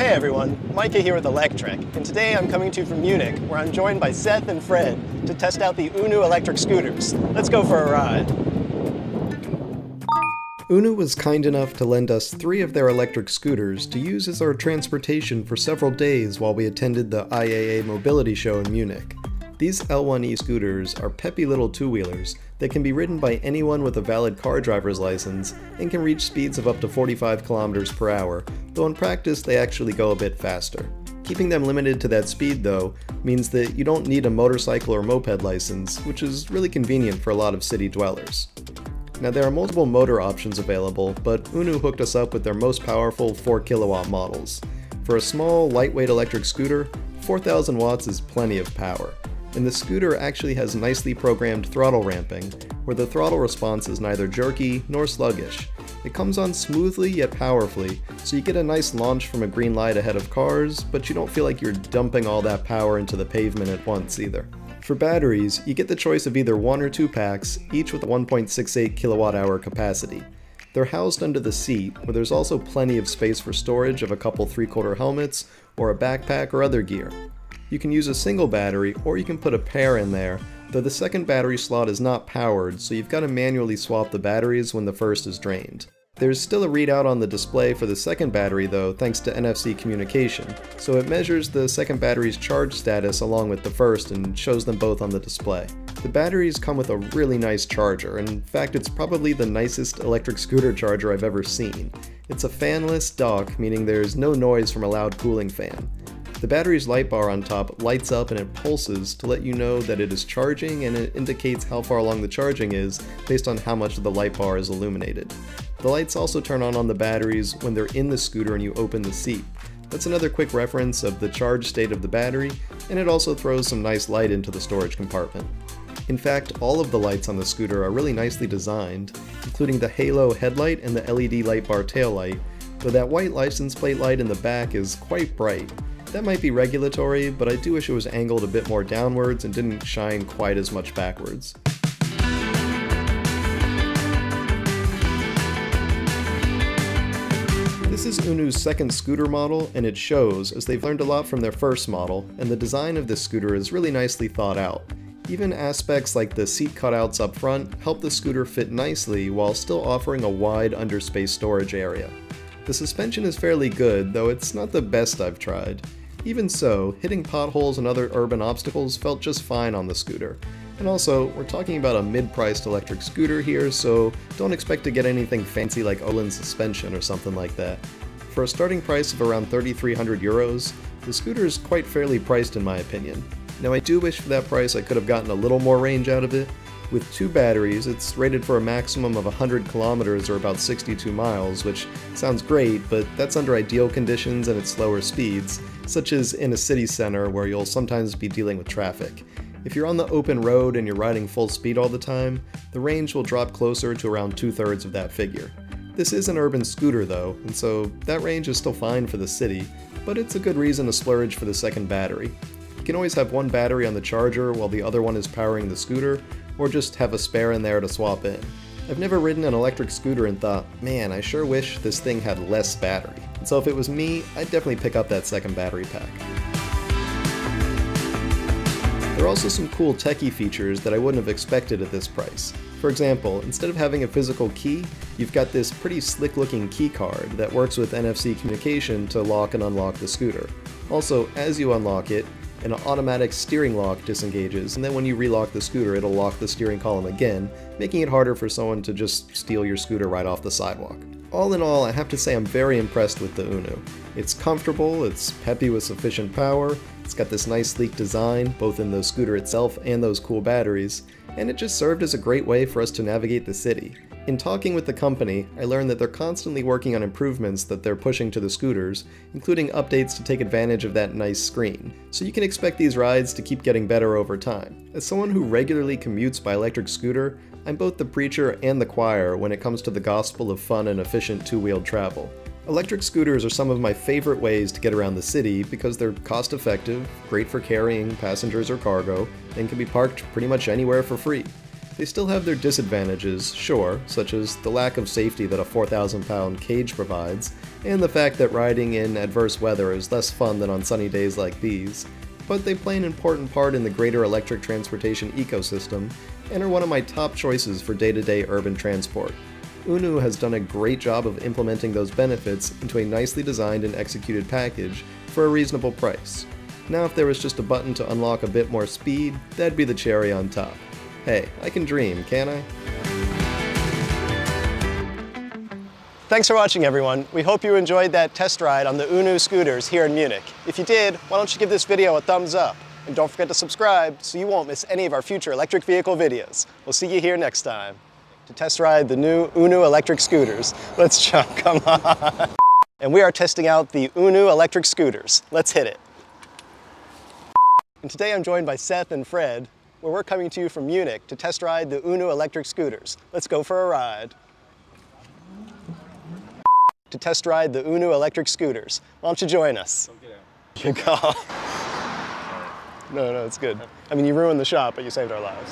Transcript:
Hey everyone, Micah here with Electrek, and today I'm coming to you from Munich, where I'm joined by Seth and Fred to test out the Unu electric scooters. Let's go for a ride. Unu was kind enough to lend us 3 of their electric scooters to use as our transportation for several days while we attended the IAA Mobility Show in Munich. These L1E scooters are peppy little two-wheelers that can be ridden by anyone with a valid car driver's license and can reach speeds of up to 45 kilometers per hour, though in practice they actually go a bit faster. Keeping them limited to that speed, though, means that you don't need a motorcycle or moped license, which is really convenient for a lot of city dwellers. Now, there are multiple motor options available, but Unu hooked us up with their most powerful 4 kilowatt models. For a small, lightweight electric scooter, 4,000 watts is plenty of power. And the scooter actually has nicely programmed throttle ramping, where the throttle response is neither jerky nor sluggish. It comes on smoothly yet powerfully, so you get a nice launch from a green light ahead of cars, but you don't feel like you're dumping all that power into the pavement at once either. For batteries, you get the choice of either 1 or 2 packs, each with a 1.68 kilowatt hour capacity. They're housed under the seat, where there's also plenty of space for storage of a couple 3/4 helmets, or a backpack or other gear. You can use a single battery, or you can put a pair in there, though the second battery slot is not powered, so you've got to manually swap the batteries when the first is drained. There's still a readout on the display for the second battery though, thanks to NFC communication, so it measures the second battery's charge status along with the first and shows them both on the display. The batteries come with a really nice charger, and in fact it's probably the nicest electric scooter charger I've ever seen. It's a fanless dock, meaning there's no noise from a loud cooling fan. The battery's light bar on top lights up and it pulses to let you know that it is charging, and it indicates how far along the charging is based on how much of the light bar is illuminated. The lights also turn on the batteries when they're in the scooter and you open the seat. That's another quick reference of the charge state of the battery, and it also throws some nice light into the storage compartment. In fact, all of the lights on the scooter are really nicely designed, including the halo headlight and the LED light bar taillight, though that white license plate light in the back is quite bright. That might be regulatory, but I do wish it was angled a bit more downwards and didn't shine quite as much backwards. This is Unu's second scooter model, and it shows, as they've learned a lot from their first model, and the design of this scooter is really nicely thought out. Even aspects like the seat cutouts up front help the scooter fit nicely while still offering a wide underspace storage area. The suspension is fairly good, though it's not the best I've tried. Even so, hitting potholes and other urban obstacles felt just fine on the scooter. And also, we're talking about a mid-priced electric scooter here, so don't expect to get anything fancy like Öhlins suspension or something like that. For a starting price of around 3,300 euros, the scooter is quite fairly priced in my opinion. Now, I do wish for that price I could have gotten a little more range out of it. With 2 batteries, it's rated for a maximum of 100 kilometers or about 62 miles, which sounds great, but that's under ideal conditions and at slower speeds, such as in a city center where you'll sometimes be dealing with traffic. If you're on the open road and you're riding full speed all the time, the range will drop closer to around 2/3 of that figure. This is an urban scooter though, and so that range is still fine for the city, but it's a good reason to splurge for the second battery. You can always have one battery on the charger while the other one is powering the scooter, or just have a spare in there to swap in. I've never ridden an electric scooter and thought, man, I sure wish this thing had less battery. And so if it was me, I'd definitely pick up that second battery pack. There are also some cool techie features that I wouldn't have expected at this price. For example, instead of having a physical key, you've got this pretty slick looking key card that works with NFC communication to lock and unlock the scooter. Also, as you unlock it, an automatic steering lock disengages, and then when you relock the scooter, it'll lock the steering column again, making it harder for someone to just steal your scooter right off the sidewalk. All in all, I have to say I'm very impressed with the Unu. It's comfortable, it's peppy with sufficient power, it's got this nice sleek design, both in the scooter itself and those cool batteries, and it just served as a great way for us to navigate the city. In talking with the company, I learned that they're constantly working on improvements that they're pushing to the scooters, including updates to take advantage of that nice screen. So you can expect these rides to keep getting better over time. As someone who regularly commutes by electric scooter, I'm both the preacher and the choir when it comes to the gospel of fun and efficient two-wheeled travel. Electric scooters are some of my favorite ways to get around the city because they're cost-effective, great for carrying passengers or cargo, and can be parked pretty much anywhere for free. They still have their disadvantages, sure, such as the lack of safety that a 4,000-pound cage provides, and the fact that riding in adverse weather is less fun than on sunny days like these, but they play an important part in the greater electric transportation ecosystem and are one of my top choices for day-to-day urban transport. Unu has done a great job of implementing those benefits into a nicely designed and executed package for a reasonable price. Now if there was just a button to unlock a bit more speed, that'd be the cherry on top. Hey, I can dream, can't I? Thanks for watching, everyone. We hope you enjoyed that test ride on the Unu scooters here in Munich. If you did, why don't you give this video a thumbs up? And don't forget to subscribe so you won't miss any of our future electric vehicle videos. We'll see you here next time to test ride the new Unu electric scooters. Let's jump, come on. And we are testing out the Unu electric scooters. Let's hit it. And today I'm joined by Seth and Fred, where we're coming to you from Munich to test ride the Unu electric scooters. Let's go for a ride. To test ride the Unu electric scooters. Why don't you join us? Don't get out. You go. No, it's good. I mean, you ruined the shot, but you saved our lives.